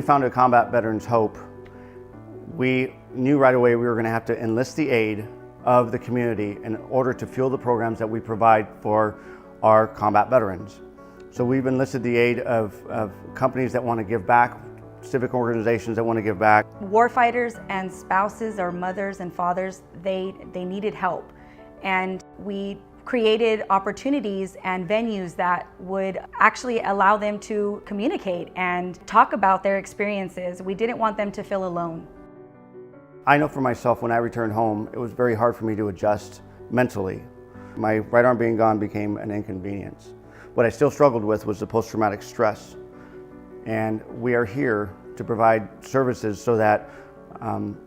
we founded Combat Veterans Hope, we knew right away we were going to have to enlist the aid of the community in order to fuel the programs that we provide for our combat veterans. So we've enlisted the aid of companies that want to give back, civic organizations that want to give back. Warfighters and spouses or mothers and fathers, they needed help. And we created opportunities and venues that would actually allow them to communicate and talk about their experiences. We didn't want them to feel alone. I know for myself, when I returned home, it was very hard for me to adjust mentally. My right arm being gone became an inconvenience. What I still struggled with was the post-traumatic stress. And we are here to provide services so that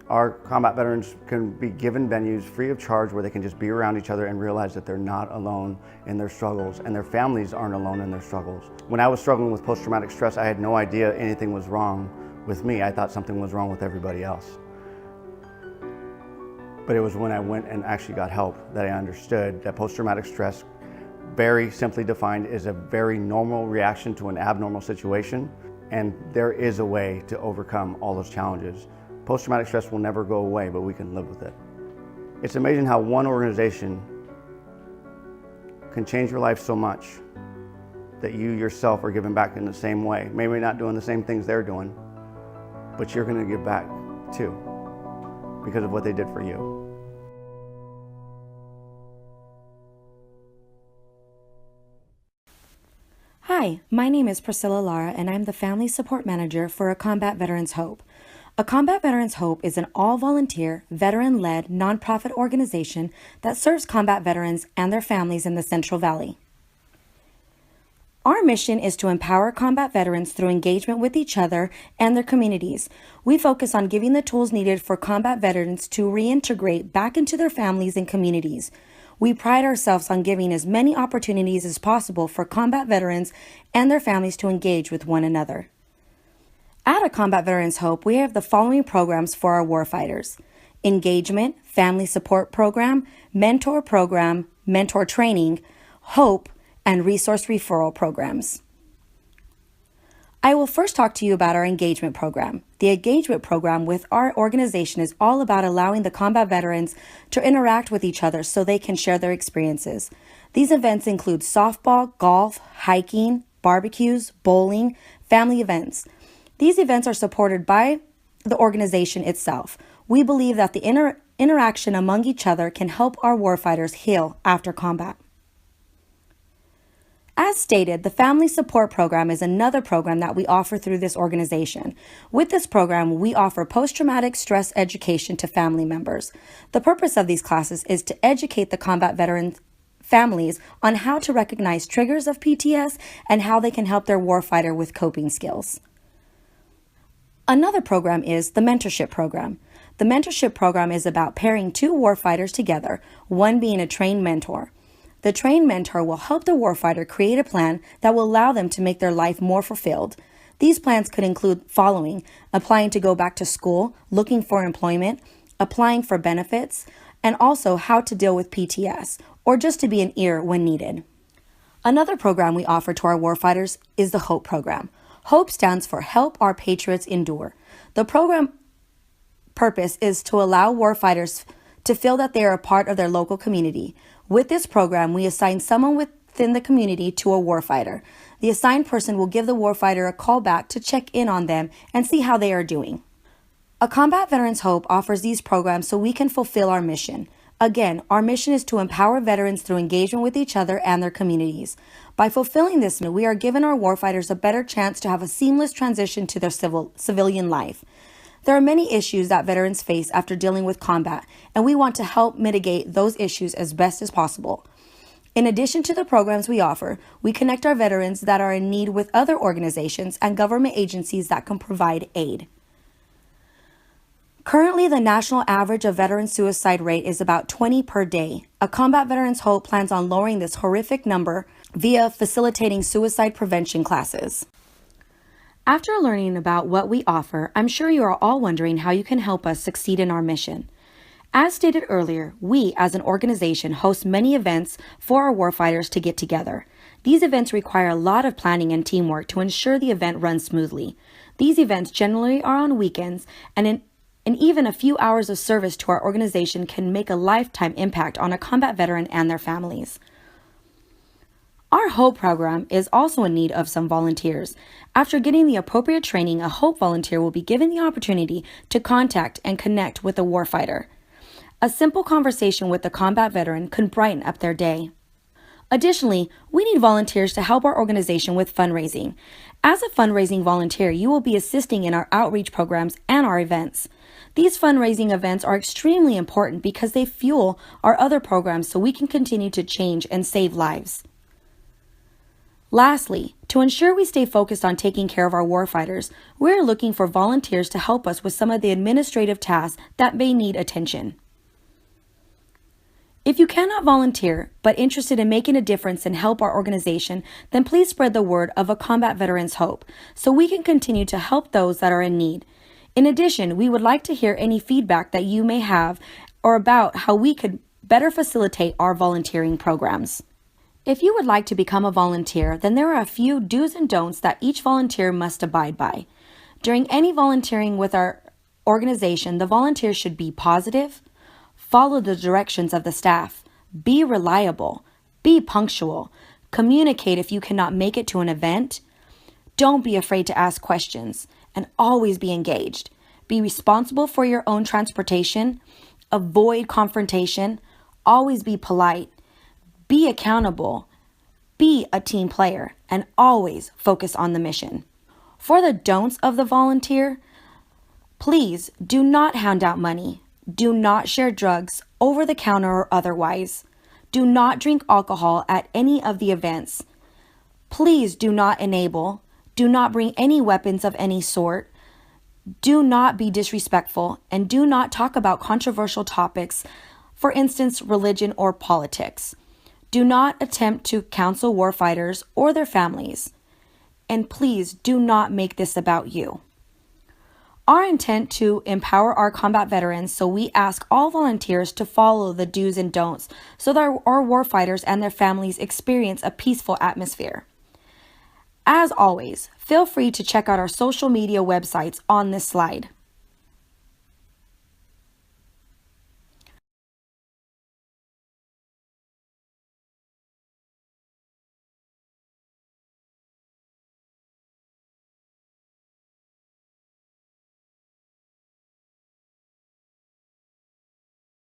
our combat veterans can be given venues free of charge where they can just be around each other and realize that they're not alone in their struggles and their families aren't alone in their struggles. When I was struggling with post-traumatic stress, I had no idea anything was wrong with me. I thought something was wrong with everybody else. But it was when I went and actually got help that I understood that post-traumatic stress, very simply defined, is a very normal reaction to an abnormal situation, and there is a way to overcome all those challenges. Post-traumatic stress will never go away, but we can live with it. It's amazing how one organization can change your life so much that you yourself are giving back in the same way. Maybe not doing the same things they're doing, but you're going to give back too because of what they did for you. Hi, my name is Priscilla Lara, and I'm the Family Support Manager for A Combat Veterans Hope. A Combat Veterans Hope is an all-volunteer, veteran-led, nonprofit organization that serves combat veterans and their families in the Central Valley. Our mission is to empower combat veterans through engagement with each other and their communities. We focus on giving the tools needed for combat veterans to reintegrate back into their families and communities. We pride ourselves on giving as many opportunities as possible for combat veterans and their families to engage with one another. At A Combat Veterans Hope, we have the following programs for our warfighters: Engagement, Family Support Program, Mentor Training, Hope, and Resource Referral Programs. I will first talk to you about our engagement program. The engagement program with our organization is all about allowing the combat veterans to interact with each other so they can share their experiences. These events include softball, golf, hiking, barbecues, bowling, family events. These events are supported by the organization itself. We believe that the interaction among each other can help our warfighters heal after combat. As stated, the Family Support Program is another program that we offer through this organization. With this program, we offer post-traumatic stress education to family members. The purpose of these classes is to educate the combat veterans' families on how to recognize triggers of PTS and how they can help their warfighter with coping skills. Another program is the Mentorship Program. The Mentorship Program is about pairing two warfighters together, one being a trained mentor. The trained mentor will help the warfighter create a plan that will allow them to make their life more fulfilled. These plans could include following: applying to go back to school, looking for employment, applying for benefits, and also how to deal with PTS, or just to be an ear when needed. Another program we offer to our warfighters is the HOPE program. HOPE stands for Help Our Patriots Endure. The program purpose is to allow warfighters to feel that they are a part of their local community. With this program, we assign someone within the community to a warfighter. The assigned person will give the warfighter a call back to check in on them and see how they are doing. A Combat Veterans Hope offers these programs so we can fulfill our mission. Again, our mission is to empower veterans through engagement with each other and their communities. By fulfilling this, we are giving our warfighters a better chance to have a seamless transition to their civilian life. There are many issues that veterans face after dealing with combat, and we want to help mitigate those issues as best as possible. In addition to the programs we offer, we connect our veterans that are in need with other organizations and government agencies that can provide aid. Currently, the national average of veteran suicide rate is about 20 per day. A Combat Veterans Hope plans on lowering this horrific number via facilitating suicide prevention classes. After learning about what we offer, I'm sure you are all wondering how you can help us succeed in our mission. As stated earlier, we as an organization host many events for our warfighters to get together. These events require a lot of planning and teamwork to ensure the event runs smoothly. These events generally are on weekends, and even a few hours of service to our organization can make a lifetime impact on a combat veteran and their families. Our HOPE program is also in need of some volunteers. After getting the appropriate training, a HOPE volunteer will be given the opportunity to contact and connect with a warfighter. A simple conversation with a combat veteran can brighten up their day. Additionally, we need volunteers to help our organization with fundraising. As a fundraising volunteer, you will be assisting in our outreach programs and our events. These fundraising events are extremely important because they fuel our other programs so we can continue to change and save lives. Lastly, to ensure we stay focused on taking care of our warfighters, we're looking for volunteers to help us with some of the administrative tasks that may need attention. If you cannot volunteer, but interested in making a difference and help our organization, then please spread the word of a combat veteran's hope so we can continue to help those that are in need. In addition, we would like to hear any feedback that you may have or about how we could better facilitate our volunteering programs. If you would like to become a volunteer, then there are a few do's and don'ts that each volunteer must abide by. During any volunteering with our organization, the volunteer should be positive, follow the directions of the staff, be reliable, be punctual, communicate if you cannot make it to an event, don't be afraid to ask questions, and always be engaged. Be responsible for your own transportation, avoid confrontation, always be polite, be accountable, be a team player, and always focus on the mission. For the don'ts of the volunteer, please do not hand out money. Do not share drugs, over the counter or otherwise. Do not drink alcohol at any of the events. Please do not enable. Do not bring any weapons of any sort. Do not be disrespectful, and do not talk about controversial topics, for instance, religion or politics. Do not attempt to counsel warfighters or their families. And please do not make this about you. Our intent to empower our combat veterans, so we ask all volunteers to follow the do's and don'ts so that our warfighters and their families experience a peaceful atmosphere. As always, feel free to check out our social media websites on this slide.